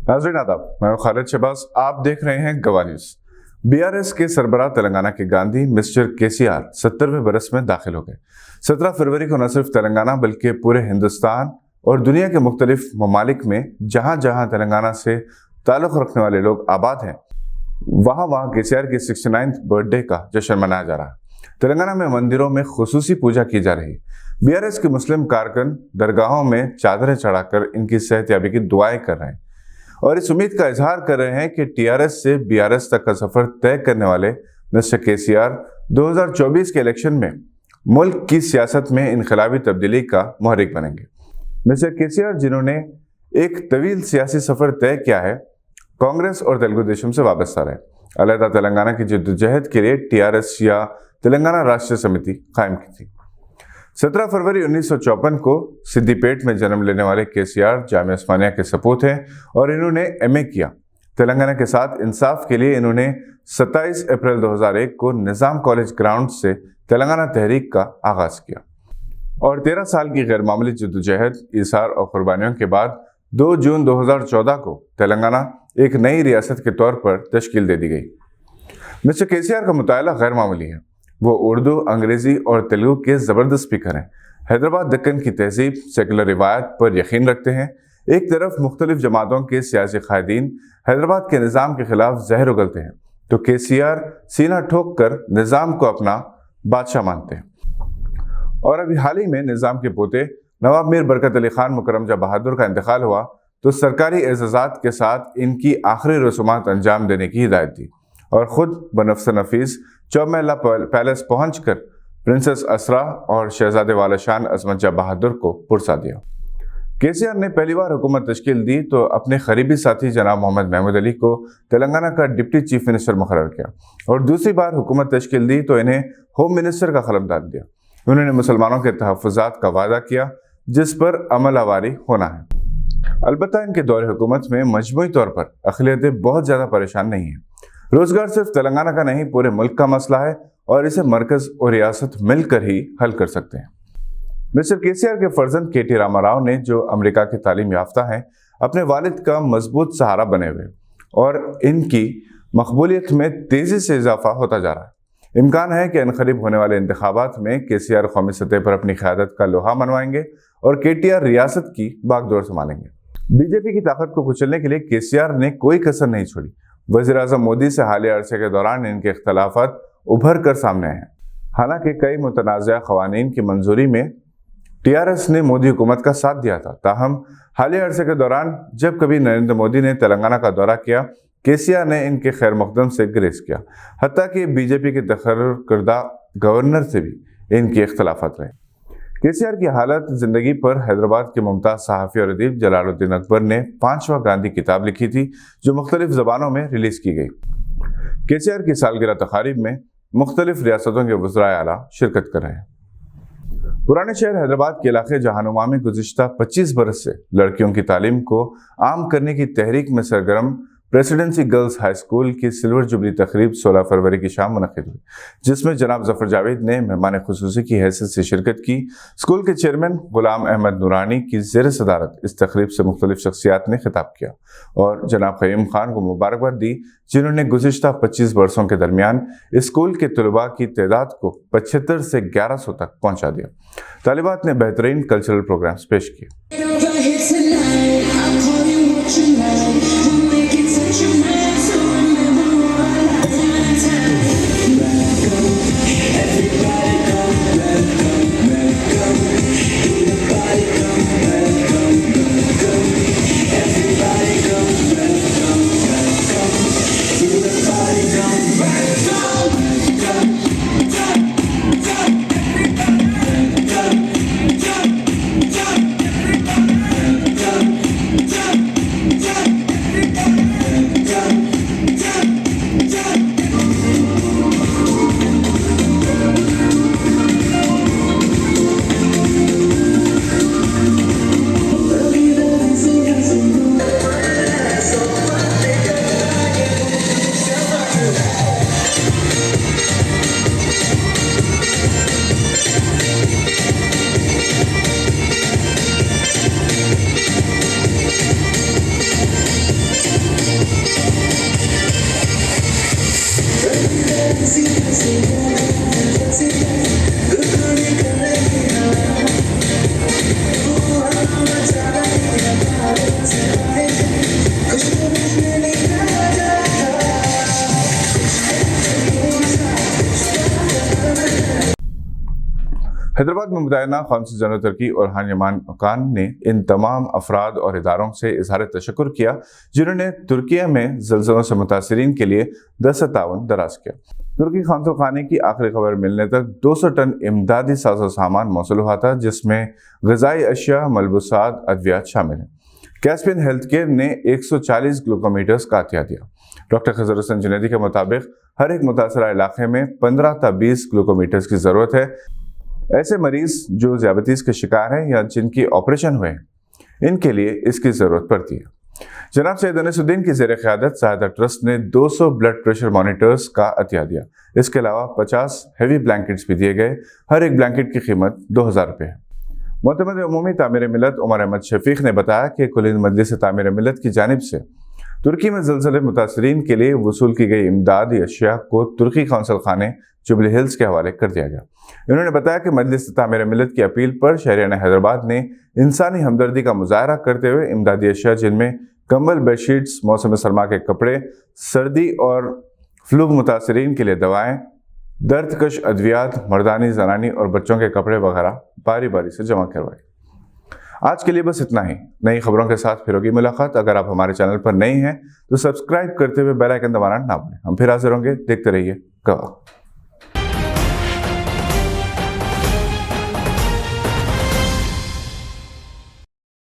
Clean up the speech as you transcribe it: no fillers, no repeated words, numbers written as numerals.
नाज़रीन आदाब, मैं खालिद शहबाज, आप देख रहे हैं गवाह न्यूज़। बीआरएस के सरबराह तेलंगाना के गांधी मिस्टर केसीआर 70वें बरस में दाखिल हो गए। 17 फरवरी को न सिर्फ तेलंगाना बल्कि पूरे हिंदुस्तान और दुनिया के मुख्तलिफ ममालिक में जहां जहां तेलंगाना से ताल्लुक़ रखने वाले लोग आबाद हैं, वहां केसीआर की 69th बर्थडे का जश्न मनाया जा रहा है। तेलंगाना में मंदिरों में खुसूसी पूजा की जा रही। बीआरएस के मुस्लिम कारकुन दरगाहों में चादरें चढ़ाकर इनकी सेहतयाबी की दुआएं कर रहे हैं और इस उम्मीद का इजहार कर रहे हैं कि टीआरएस से बीआरएस तक का सफर तय करने वाले मिस्टर केसीआर 2024 के इलेक्शन में मुल्क की सियासत में इनकलाबी तब्दीली का मुहर्रिक बनेंगे। मिस्टर केसीआर, जिन्होंने एक तवील सियासी सफर तय किया है, कांग्रेस और तेलुगु देशम से वाबस्ता रहे, अलहदा तेलंगाना की जद्दोजहद के लिए टीआरएस या तेलंगाना राष्ट्रीय समिति कायम की थी। 17 फरवरी 1954 को सिद्दीपेट में जन्म लेने वाले केसीआर जामिया उस्मानिया के सपूत हैं और इन्होंने एमए किया। तेलंगाना के साथ इंसाफ के लिए इन्होंने 27 अप्रैल 2001 को निज़ाम कॉलेज ग्राउंड से तेलंगाना तहरीक का आगाज़ किया और 13 साल की गैर मामूली जद्दोजहद, इसार और कुर्बानियों के बाद 2 जून 2014 को तेलंगाना एक नई रियासत के तौर पर तश्कील दे दी गई। मिस्टर केसीआर का मुताला गैर मामूली है। वो उर्दू, अंग्रेज़ी और तेलुगु के ज़बरदस्त स्पीकर हैं। हैदराबाद दक्कन की तहजीब, सेकुलर रिवायत पर यकीन रखते हैं। एक तरफ मुख्तलिफ जमातों के सियासी कायदीन हैदराबाद के निज़ाम के खिलाफ जहर उगलते हैं, तो केसीआर सीना ठोक कर निज़ाम को अपना बादशाह मानते हैं। और अभी हाल ही में निज़ाम के पोते नवाब मीर बरकत अली खान मुकर्रम जब बहादुर का इंतकाल हुआ तो सरकारी एज़ाज़ात के साथ इनकी आखिरी रसूमात अंजाम देने की हिदायत दी और ख़ुद बनफ्स नफीस चौमहला पैलेस पहुंचकर प्रिंसेस असरा और शहजादे वाला शान अजमत जब बहादुर को पुरसा दिया। केसीआर ने पहली बार हुकूमत तश्कील दी तो अपने करीबी साथी जनाब मोहम्मद महमूद अली को तेलंगाना का डिप्टी चीफ मिनिस्टर मुकर्रर किया और दूसरी बार हुकूमत तश्कील दी तो इन्हें होम मिनिस्टर का खलमदाद दिया। उन्होंने मुसलमानों के तहफ़्फ़ुज़ात का वादा किया जिस पर अमल आवारी होना है। अलबत्ता इनके दौरे हुकूमत में मजमूई तौर पर अक़लियतें बहुत ज़्यादा परेशान नहीं हैं। रोजगार सिर्फ तेलंगाना का नहीं, पूरे मुल्क का मसला है और इसे मरकज और रियासत मिलकर ही हल कर सकते हैं। मिस्टर केसीआर के फर्जंद केटी रामाराव ने, जो अमेरिका के तालीम याफ्ता हैं, अपने वालिद का मजबूत सहारा बने हुए और इनकी मकबूलियत में तेजी से इजाफा होता जा रहा है। इम्कान है कि इनकरीब होने वाले इंतखाबात में केसीआर कौमी सतह पर अपनी क़यादत का लोहा मनवाएंगे और केटीआर रियासत की बागडोर संभालेंगे। बीजेपी की ताकत को कुचलने के लिए केसीआर ने कोई कसर नहीं छोड़ी। वज़ीर-ए-आज़म मोदी से हालिया अरसे के दौरान इनके इख्तलाफात उभर कर सामने आए हैं। हालांकि कई मुतनाज़ा क़वानीन की मंजूरी में टीआरएस ने मोदी हुकूमत का साथ दिया था, ताहम हालिया अरसे के दौरान जब कभी नरेंद्र मोदी ने तेलंगाना का दौरा किया, केसीआर ने इनके खैर मकदम से ग्रेस किया। हत्ता कि बीजेपी के तकर्रुर करदा गवर्नर से भी इनके इख्तलाफात रहे। केसीआर की हालत ज़िंदगी पर हैदराबाद के मुमताज़ सहाफ़ी और अदीब जलालुद्दीन अकबर ने 5वां गांधी किताब लिखी थी, जो मुख्तलिफ ज़बानों में रिलीज़ की गई। केसीआर की सालगिरह तक़ारीब में मुख्तलिफ रियासतों के वज़राए आला शिरकत कर रहे हैं। पुराने शहर हैदराबाद के इलाके जहानुमा में गुज़िश्ता 25 बरस से लड़कियों की तालीम को आम करने की तहरीक में सरगर्म प्रेसिडेंसी गर्ल्स हाई स्कूल की सिल्वर जुबली तकरीब 16 फरवरी की शाम मुनक़िद हुई, जिसमें जनाब ज़फ़र जावेद ने मेहमान खुसूसी की हैसियत से शिरकत की। स्कूल के चेयरमैन गुलाम अहमद नूरानी की ज़ेर सदारत इस तकरीब से मुख्तलिफ शख्सियात ने खिताब किया और जनाब क़य्यूम खान को मुबारकबाद दी, जिन्होंने गुज़िश्ता 25 बरसों के दरमियान स्कूल के तलबा की तादाद को 75 से 1100 तक पहुँचा दिया। तालिबात ने बेहतरीन कल्चरल प्रोग्राम्स पेश किए। हैदराबाद में मुतैना कौंसिल जनरल तुर्की और हान यमान खान ने इन तमाम अफराद और इदारों से इजहार तशक्कुर किया जिन्होंने तुर्की में ज़लज़लों से मुतासरीन के लिए दस्त ताउन दराज किया। तुर्की कौंसिल खाने की आखिरी खबर मिलने तक 200 टन इमदादी साजो सामान मौसूल हुआ था, जिसमें ग़िज़ाई अशिया, मलबूसात, अद्वियात शामिल हैं। कैस्पियन हेल्थ केयर ने 140 ग्लूकोमीटर्स का अतिया दिया। डॉक्टर खजर हुसैन जुनैदी के मुताबिक हर एक मुतासरा इलाके में 15 ta 20 ग्लूकोमीटर्स की ज़रूरत है। ऐसे मरीज जो ज़ियाबतीस के शिकार हैं या जिनकी ऑपरेशन हुए हैं, इनके लिए इसकी ज़रूरत पड़ती है। जनाब सैयद अनीसुद्दीन की ज़ेर क़यादत सहायता ट्रस्ट ने 200 ब्लड प्रेशर मॉनिटर्स का अतिया दिया। इसके अलावा 50 हेवी ब्लैंकेट्स भी दिए गए। हर एक ब्लैंकेट की कीमत 2000 रुपये है। मुतमद उमूमी तामीर मिलत उमर अहमद शफीक ने बताया कि कुल मजलिस तामीर मिलत की जानिब से तुर्की में ज़लज़ले मुतासरीन के लिए वसूल की गई इमदादी अशिया को तुर्की कौंसिल खाने जुबली हिल्स के हवाले कर दिया गया। उन्होंने बताया कि मजलिस तामीर मिलत की अपील पर शहरियान हैदराबाद ने इंसानी हमदर्दी का मुजाहरा करते हुए इमदादी अशिया, जिनमें कंबल, बेडशीट्स, मौसम सरमा के कपड़े, सर्दी और फ्लू मुतासरीन के लिए दवाएं, दर्दकश अद्वियात, मर्दानी, जनानी और बच्चों के कपड़े वगैरह बारी बारी से जमा करवाए। आज के लिए बस इतना ही। नई खबरों के साथ फिर होगी मुलाकात। अगर आप हमारे चैनल पर नए हैं तो सब्सक्राइब करते हुए बेल आइकन दबाना ना भूलें। हम फिर हाजिर होंगे। देखते रहिए गवाह।